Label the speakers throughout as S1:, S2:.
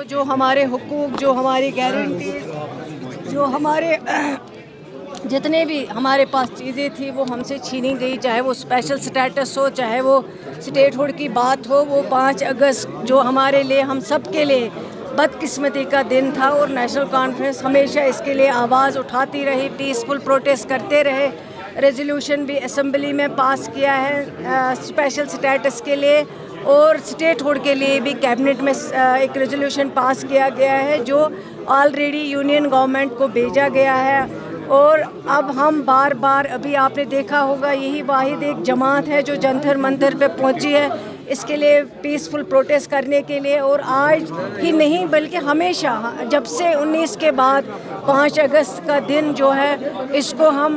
S1: जो हमारे हुकूक, जो हमारी गारंटी, जो हमारे जितने भी हमारे पास चीज़ें थी वो हमसे छीनी गई, चाहे वो स्पेशल स्टेटस हो, चाहे वो स्टेटहुड की बात हो। वो 5 अगस्त जो हमारे लिए, हम सब के लिए बदकिस्मती का दिन था, और नेशनल कॉन्फ्रेंस हमेशा इसके लिए आवाज़ उठाती रही, पीसफुल प्रोटेस्ट करते रहे। रेजोल्यूशन भी असम्बली में पास किया है स्पेशल स्टेटस के लिए, और स्टेटहुड के लिए भी कैबिनेट में एक रेजोल्यूशन पास किया गया है जो ऑलरेडी यूनियन गवर्नमेंट को भेजा गया है। और अब हम बार बार, अभी आपने देखा होगा, यही वाहिद एक जमात है जो जंतर मंतर पे पहुंची है इसके लिए, पीसफुल प्रोटेस्ट करने के लिए। और आज ही नहीं बल्कि हमेशा, जब से 19 के बाद 5 अगस्त का दिन जो है, इसको हम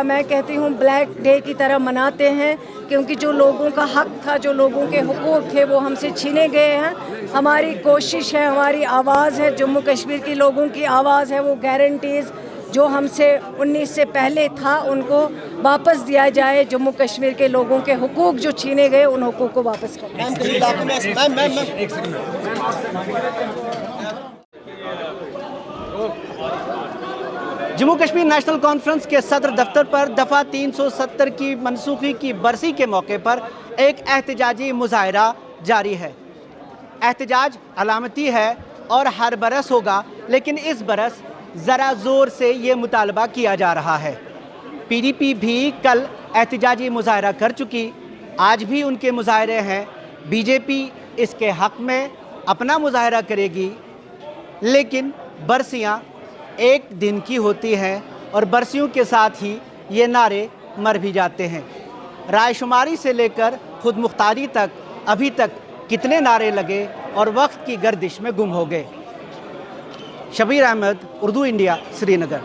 S1: मैं कहती हूँ ब्लैक डे की तरह मनाते हैं, क्योंकि जो लोगों का हक था, जो लोगों के हुकूक थे, वो हमसे छीने गए हैं। हमारी कोशिश है, हमारी आवाज़ है, जम्मू कश्मीर के लोगों की आवाज़ है, वो गारंटीज़ जो हमसे 19 से पहले था उनको वापस दिया जाए। जम्मू कश्मीर के लोगों के हुकूक जो छीने गए, उन हुकूक को वापस करें।
S2: जम्मू कश्मीर नेशनल कॉन्फ्रेंस के सदर दफ्तर पर दफ़ा 370 की मनसूखी की बरसी के मौके पर एक एहतजाजी मुजाहरा जारी है। एहतजाज अलामती है और हर बरस होगा, लेकिन इस बरस ज़रा ज़ोर से ये मुतालबा किया जा रहा है। पीडीपी भी कल एहतजाजी मुजाहरा कर चुकी, आज भी उनके मुजाहरे हैं। बीजेपी इसके हक़ में अपना मुजाहरा करेगी, लेकिन बरसियाँ एक दिन की होती हैं और बरसियों के साथ ही ये नारे मर भी जाते हैं। रायशुमारी से लेकर खुद मुख्तारी तक अभी तक कितने नारे लगे और वक्त की गर्दिश में गुम हो गए। शबीर अहमद, उर्दू इंडिया, श्रीनगर।